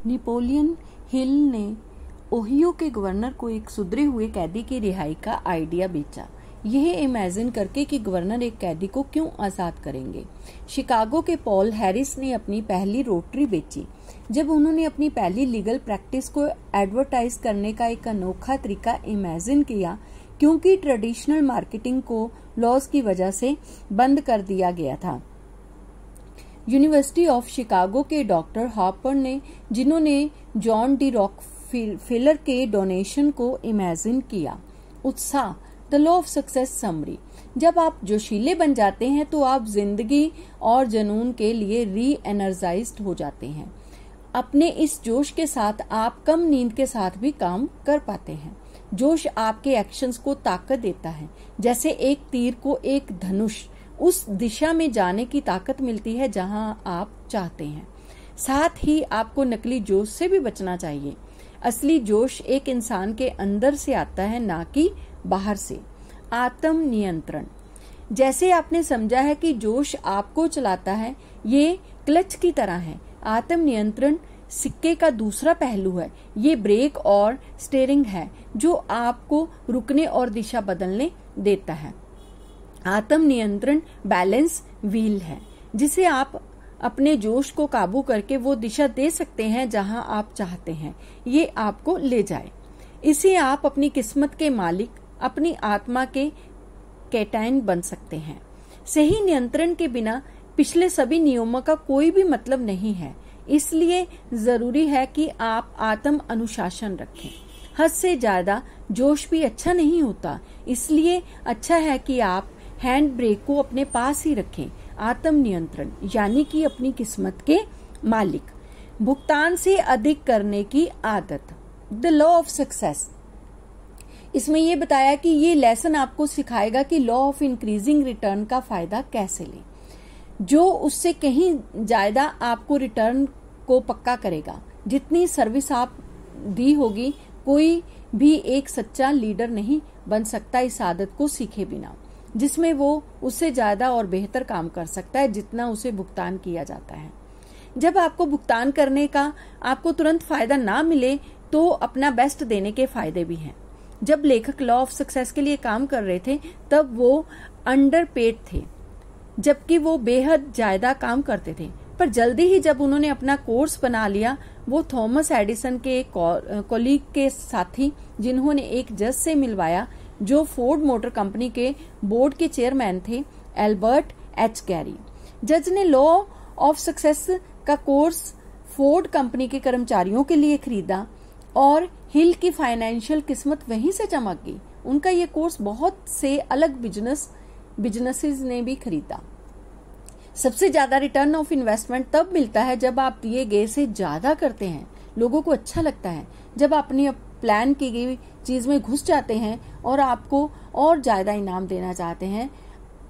Napoleon Hill ने Ohio के governor को एक सुधरे हुए कैदी की रिहाई का आइडिया बेचा, यह इमेजिन करके कि गवर्नर एक कैदी को क्यों आजाद करेंगे। शिकागो के पॉल हैरिस ने अपनी पहली रोटरी बेची जब उन्होंने अपनी पहली लीगल प्रैक्टिस को एडवर्टाइज करने का एक अनोखा तरीका इमेजिन किया, क्योंकि ट्रेडिशनल मार्केटिंग को लॉज की वजह से बंद कर दिया गया था। यूनिवर्सिटी ऑफ शिकागो के डॉक्टर हार्पर ने, जिन्होंने जॉन डी रॉकफेलर के डोनेशन को इमेजिन किया। उत्साह, the law of success summary. जब आप जोशीले बन जाते हैं तो आप जिंदगी और जुनून के लिए री एनर्जाइज्ड हो जाते हैं। अपने इस जोश के साथ आप कम नींद के साथ भी काम कर पाते हैं। जोश आपके एक्शंस को ताकत देता है, जैसे एक तीर को एक धनुष उस दिशा में जाने की ताकत मिलती है जहां आप चाहते हैं। साथ ही आपको नकली जोश से भी बचना चाहिए। असली जोश एक इंसान के अंदर से आता है, ना कि बाहर से। आत्म नियंत्रण। जैसे आपने समझा है कि जोश आपको चलाता है, ये क्लच की तरह है। आत्म नियंत्रण सिक्के का दूसरा पहलू है। ये ब्रेक और स्टीयरिंग है जो आपको रुकने और दिशा बदलने देता है। आत्म नियंत्रण बैलेंस व्हील है, जिसे आप अपने जोश को काबू करके वो दिशा दे सकते हैं जहां आप चाहते हैं ये आपको ले जाए। इसे आप अपनी किस्मत के मालिक, अपनी आत्मा के कैप्टन बन सकते हैं। सही नियंत्रण के बिना पिछले सभी नियमों का कोई भी मतलब नहीं है। इसलिए जरूरी है कि आप आत्म अनुशासन रखें। हद से ज्यादा जोश भी अच्छा नहीं होता, इसलिए अच्छा है कि आप हैंड ब्रेक को अपने पास ही रखें। आत्म नियंत्रण यानी कि अपनी किस्मत के मालिक। भुगतान से अधिक करने की आदत, द लॉ ऑफ सक्सेस। इसमें यह बताया कि ये लेसन आपको सिखाएगा कि लॉ ऑफ इंक्रीजिंग रिटर्न का फायदा कैसे लें, जो उससे कहीं ज्यादा आपको रिटर्न को पक्का करेगा। जितनी सर्विस आप दी होगी, कोई भी एक सच्चा लीडर नहीं बन सकता इस आदत को सीखे बिना, जिसमें वो उससे ज्यादा और बेहतर काम कर सकता है जितना उसे भुगतान किया जाता है। जब आपको भुगतान करने का आपको तुरंत फायदा ना मिले तो अपना बेस्ट देने के फायदे भी हैं। जब लेखक लॉ ऑफ सक्सेस के लिए काम कर रहे थे तब वो अंडरपेड थे, जबकि वो बेहद ज्यादा काम करते थे। पर जल्दी ही जब उन्होंने अपना कोर्स बना लिया, वो थॉमस एडिसन के कॉलीग के साथी, जिन्होंने एक जज से मिलवाया जो फोर्ड मोटर कंपनी के बोर्ड के चेयरमैन थे, एल्बर्ट एच गैरी। जज ने लॉ ऑफ सक्सेस का कोर्स फोर्ड कंपनी के कर्मचारियों के लिए खरीदा और हिल की फाइनेंशियल किस्मत वहीं से चमक गई। उनका ये कोर्स बहुत से अलग बिजनेसेस ने भी खरीदा। सबसे ज्यादा रिटर्न ऑफ इन्वेस्टमेंट तब मिलता है जब आप दिए गए से ज्यादा करते हैं। लोगों को अच्छा लगता है जब अपनी प्लान की गई चीज में घुस जाते हैं और आपको और ज्यादा इनाम देना चाहते हैं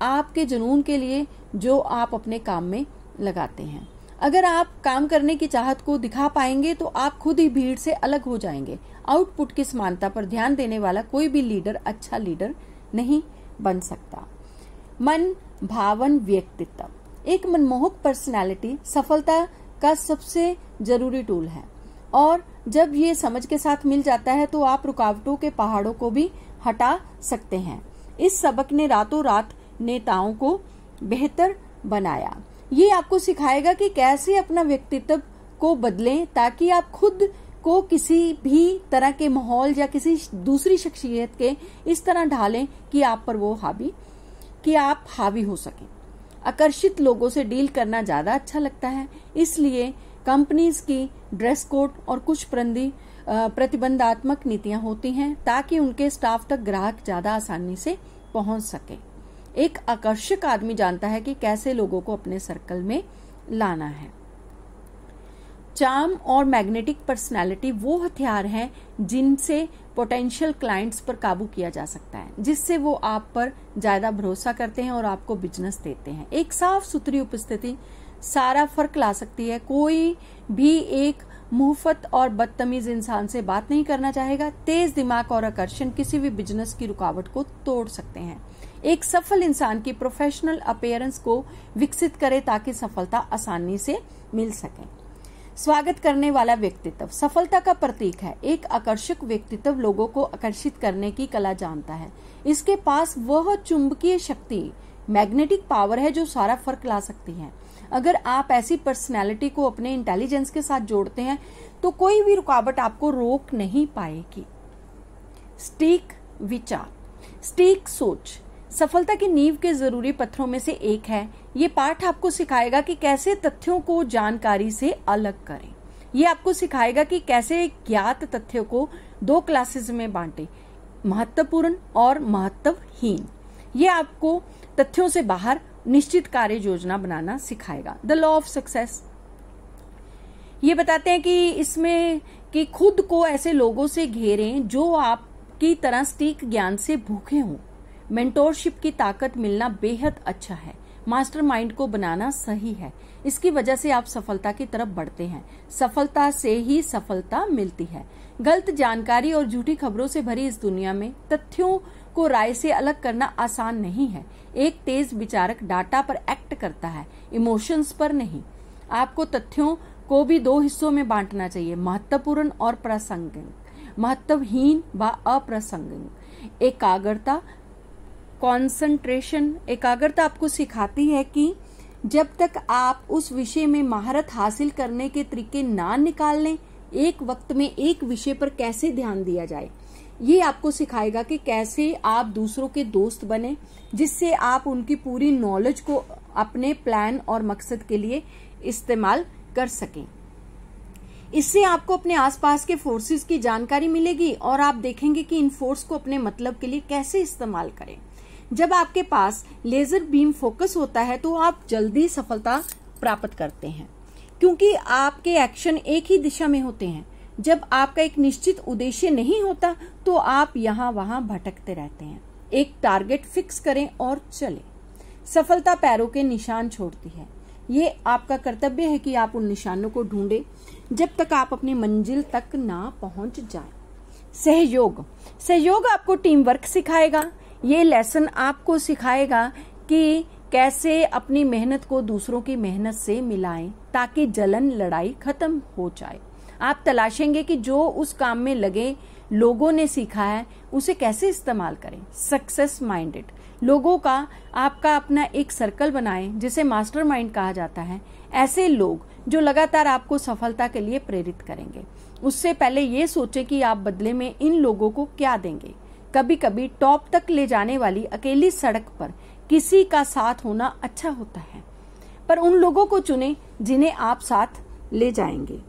आपके जुनून के लिए जो आप अपने काम में लगाते हैं। अगर आप काम करने की चाहत को दिखा पाएंगे तो आप खुद ही भीड़ से अलग हो जाएंगे। आउटपुट की समानता पर ध्यान देने वाला कोई भी लीडर अच्छा लीडर नहीं बन सकता। मन भावन व्यक्तित्व। एक मनमोहक पर्सनालिटी सफलता का सबसे जरूरी टूल है, और जब ये समझ के साथ मिल जाता है तो आप रुकावटों के पहाड़ों को भी हटा सकते हैं। इस सबक ने रातों रात नेताओं को बेहतर बनाया। ये आपको सिखाएगा कि कैसे अपना व्यक्तित्व को बदलें ताकि आप खुद को किसी भी तरह के माहौल या किसी दूसरी शख्सियत के इस तरह ढालें कि आप हावी हो सकें। आकर्षित लोगों से डील करना ज्यादा अच्छा लगता है, इसलिए कंपनीज की ड्रेस कोड और कुछ प्रतिबंधात्मक नीतियां होती हैं ताकि उनके स्टाफ तक ग्राहक ज्यादा आसानी से पहुंच सके। एक आकर्षक आदमी जानता है कि कैसे लोगों को अपने सर्कल में लाना है। चार्म और मैग्नेटिक पर्सनालिटी वो हथियार हैं जिनसे पोटेंशियल क्लाइंट्स पर काबू किया जा सकता है, जिससे वो आप पर ज्यादा भरोसा करते हैं और आपको बिजनेस देते हैं। एक साफ सुथरी उपस्थिति सारा फर्क ला सकती है। कोई भी एक मुहफत और बदतमीज इंसान से बात नहीं करना चाहेगा। तेज दिमाग और आकर्षण किसी भी बिजनेस की रुकावट को तोड़ सकते हैं। एक सफल इंसान की प्रोफेशनल अपीयरेंस को विकसित करें ताकि सफलता आसानी से मिल सके। स्वागत करने वाला व्यक्तित्व सफलता का प्रतीक है। एक आकर्षक व्यक्तित्व लोगों को आकर्षित करने की कला जानता है। इसके पास वह चुंबकीय शक्ति, मैग्नेटिक पावर है जो सारा फर्क ला सकती है। अगर आप ऐसी पर्सनैलिटी को अपने इंटेलिजेंस के साथ जोड़ते हैं तो कोई भी रुकावट आपको रोक नहीं पाएगी। सटीक विचार, सटीक सोच सफलता की नींव के जरूरी पत्थरों में से एक है। ये पाठ आपको सिखाएगा कि कैसे तथ्यों को जानकारी से अलग करें। ये आपको सिखाएगा कि कैसे ज्ञात तथ्यों को 2 क्लासेस में बांटें, महत्वपूर्ण और महत्वहीन। ये आपको तथ्यों से बाहर निश्चित कार्य योजना बनाना सिखाएगा। द लॉ ऑफ सक्सेस ये बताते हैं कि इसमें कि खुद को ऐसे लोगों से घेरें जो आपकी तरह सटीक ज्ञान से भूखे हों। मेंटोरशिप की ताकत मिलना बेहद अच्छा है। मास्टरमाइंड को बनाना सही है। इसकी वजह से आप सफलता की तरफ बढ़ते हैं। सफलता से ही सफलता मिलती है। गलत जानकारी और झूठी खबरों से भरी इस दुनिया में तथ्यों को राय से अलग करना आसान नहीं है। एक तेज विचारक डाटा पर एक्ट करता है, इमोशंस पर नहीं। आपको तथ्यों को भी 2 हिस्सों में बांटना चाहिए, महत्वपूर्ण और प्रासंगिक, महत्वहीन व अप्रासंगिक। एकाग्रता, कंसंट्रेशन, एकाग्रता आपको सिखाती है कि जब तक आप उस विषय में महारत हासिल करने के तरीके ना निकाल लें, एक वक्त में एक विषय पर कैसे ध्यान दिया जाए। ये आपको सिखाएगा कि कैसे आप दूसरों के दोस्त बने, जिससे आप उनकी पूरी नॉलेज को अपने प्लान और मकसद के लिए इस्तेमाल कर सकें। इससे आपको अपने आसपास के फोर्सेस की जानकारी मिलेगी और आप देखेंगे कि इन फोर्स को अपने मतलब के लिए कैसे इस्तेमाल करें। जब आपके पास लेजर बीम फोकस होता है तो आप जल्दी सफलता प्राप्त करते हैं, क्योंकि आपके एक्शन एक ही दिशा में होते हैं। जब आपका एक निश्चित उद्देश्य नहीं होता तो आप यहाँ वहां भटकते रहते हैं। एक टारगेट फिक्स करें और चलें। सफलता पैरों के निशान छोड़ती है। ये आपका कर्तव्य है कि आप उन निशानों को ढूंढें जब तक आप अपनी मंजिल तक ना पहुंच जाएं। सहयोग, सहयोग आपको टीम वर्क सिखाएगा। ये लेसन आपको सिखाएगा कि कैसे अपनी मेहनत को दूसरों की मेहनत से मिलाएं ताकि जलन लड़ाई खत्म हो जाए। आप तलाशेंगे कि जो उस काम में लगे लोगों ने सीखा है उसे कैसे इस्तेमाल करें। सक्सेस माइंडेड लोगों का आपका अपना एक सर्कल बनाएं जिसे मास्टरमाइंड कहा जाता है। ऐसे लोग जो लगातार आपको सफलता के लिए प्रेरित करेंगे। उससे पहले ये सोचें कि आप बदले में इन लोगों को क्या देंगे। कभी कभी टॉप तक ले जाने वाली अकेली सड़क पर किसी का साथ होना अच्छा होता है, पर उन लोगों को चुनें जिन्हें आप साथ ले जाएंगे।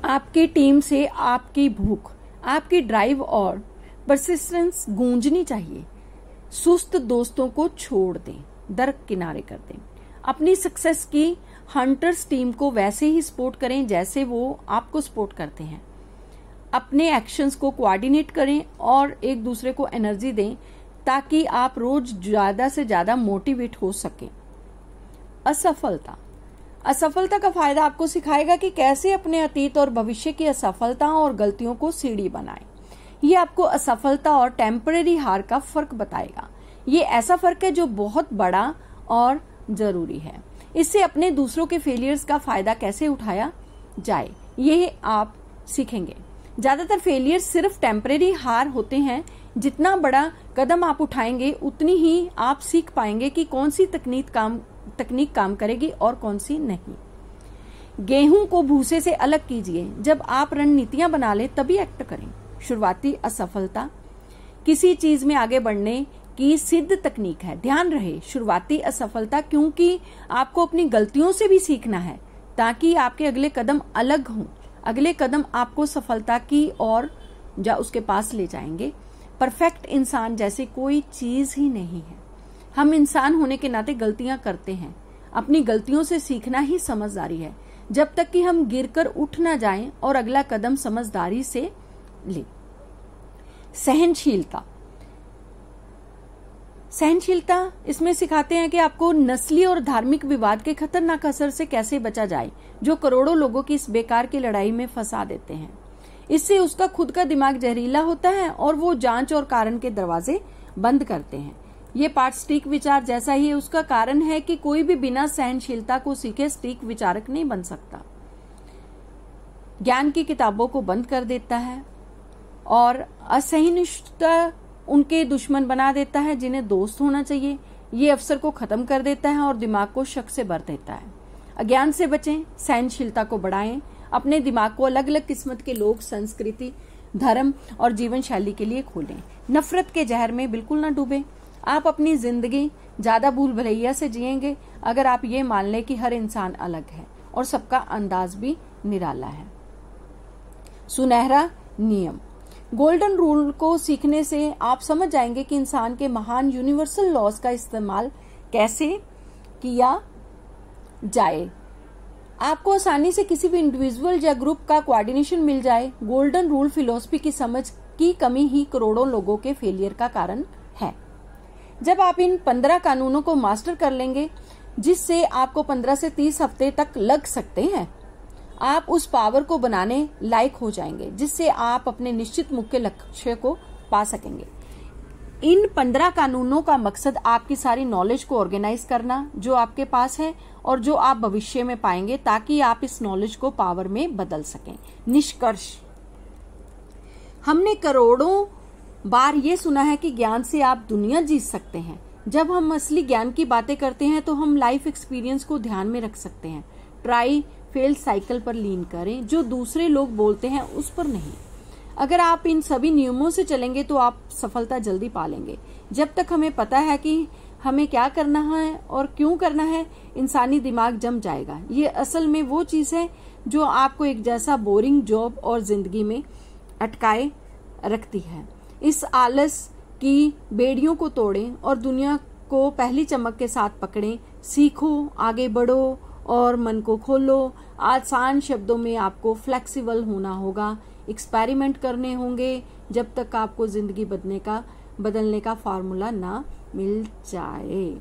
आपकी टीम से आपकी भूख, आपकी ड्राइव और परसिस्टेंस गूंजनी चाहिए। सुस्त दोस्तों को छोड़ दें, दरकिनारे कर दें। अपनी सक्सेस की हंटर्स टीम को वैसे ही सपोर्ट करें जैसे वो आपको सपोर्ट करते हैं। अपने एक्शंस को कोऑर्डिनेट करें और एक दूसरे को एनर्जी दें ताकि आप रोज ज्यादा से ज्यादा मोटिवेट हो सकें। असफलता, असफलता का फायदा आपको सिखाएगा कि कैसे अपने अतीत और भविष्य की असफलताओं और गलतियों को सीढ़ी बनाएं। ये आपको असफलता और टेम्परेरी हार का फर्क बताएगा। ये ऐसा फर्क है जो बहुत बड़ा और जरूरी है। इससे अपने दूसरों के फेलियर्स का फायदा कैसे उठाया जाए ये आप सीखेंगे। ज्यादातर फेलियर सिर्फ टेम्परेरी हार होते हैं। जितना बड़ा कदम आप उठाएंगे उतनी ही आप सीख पाएंगे कि कौन सी तकनीक काम करेगी और कौन सी नहीं। गेहूं को भूसे से अलग कीजिए। जब आप रणनीतियां बना ले तभी एक्ट करें। शुरुआती असफलता किसी चीज में आगे बढ़ने की सिद्ध तकनीक है। ध्यान रहे, शुरुआती असफलता, क्योंकि आपको अपनी गलतियों से भी सीखना है ताकि आपके अगले कदम अलग हों। अगले कदम आपको सफलता की ओर उसके पास ले जाएंगे। परफेक्ट इंसान जैसे कोई चीज ही नहीं है। हम इंसान होने के नाते गलतियां करते हैं। अपनी गलतियों से सीखना ही समझदारी है, जब तक कि हम गिरकर उठ ना जाएं और अगला कदम समझदारी से ले। सहनशीलता, सहनशीलता इसमें सिखाते हैं कि आपको नस्ली और धार्मिक विवाद के खतरनाक असर से कैसे बचा जाए जो करोड़ों लोगों की इस बेकार की लड़ाई में फंसा देते हैं। इससे उसका खुद का दिमाग जहरीला होता है और वो जांच और कारण के दरवाजे बंद करते हैं। ये पाठ सटीक विचार जैसा ही है। उसका कारण है कि कोई भी बिना सहनशीलता को सीखे सटीक विचारक नहीं बन सकता। ज्ञान की किताबों को बंद कर देता है और असहिष्णुता उनके दुश्मन बना देता है जिन्हें दोस्त होना चाहिए। ये अवसर को खत्म कर देता है और दिमाग को शक से भर देता है। अज्ञान से बचें, सहनशीलता को बढ़ाएं, अपने दिमाग को अलग अलग किस्मत के लोग, संस्कृति, धर्म और जीवन शैली के लिए खोलें। नफरत के जहर में बिल्कुल ना डूबें। आप अपनी जिंदगी ज्यादा भूल भुलैया से जिएंगे अगर आप ये मान लें कि हर इंसान अलग है और सबका अंदाज भी निराला है। सुनहरा नियम। गोल्डन रूल को सीखने से आप समझ जाएंगे कि इंसान के महान यूनिवर्सल लॉज का इस्तेमाल कैसे किया जाए। आपको आसानी से किसी भी इंडिविजुअल या ग्रुप का कोऑर्डिनेशन मिल जाए। गोल्डन रूल फिलॉसफी की समझ की कमी ही करोड़ों लोगों के फेलियर का कारण है। जब आप इन 15 कानूनों को मास्टर कर लेंगे, जिससे आपको 15 से 30 हफ्ते तक लग सकते हैं, आप उस पावर को बनाने लायक हो जाएंगे जिससे आप अपने निश्चित मुख्य लक्ष्य को पा सकेंगे। इन 15 कानूनों का मकसद आपकी सारी नॉलेज को ऑर्गेनाइज करना जो आपके पास है और जो आप भविष्य में पाएंगे, ताकि आप इस नॉलेज को पावर में बदल सकें। निष्कर्ष, हमने करोड़ों बार ये सुना है कि ज्ञान से आप दुनिया जीत सकते हैं। जब हम असली ज्ञान की बातें करते हैं तो हम लाइफ एक्सपीरियंस को ध्यान में रख सकते हैं। ट्राई फेल साइकिल पर लीन करें, जो दूसरे लोग बोलते हैं उस पर नहीं। अगर आप इन सभी नियमों से चलेंगे तो आप सफलता जल्दी पा लेंगे। जब तक हमें पता है कि हमें क्या करना है और क्यों करना है, इंसानी दिमाग जम जाएगा। ये असल में वो चीज है जो आपको एक जैसा बोरिंग जॉब और जिंदगी में अटकाए रखती है। इस आलस की बेड़ियों को तोड़ें और दुनिया को पहली चमक के साथ पकड़ें। सीखो, आगे बढ़ो और मन को खोलो। आसान शब्दों में आपको फ्लेक्सिबल होना होगा, एक्सपेरिमेंट करने होंगे जब तक आपको जिंदगी बदलने का फार्मूला ना मिल जाए।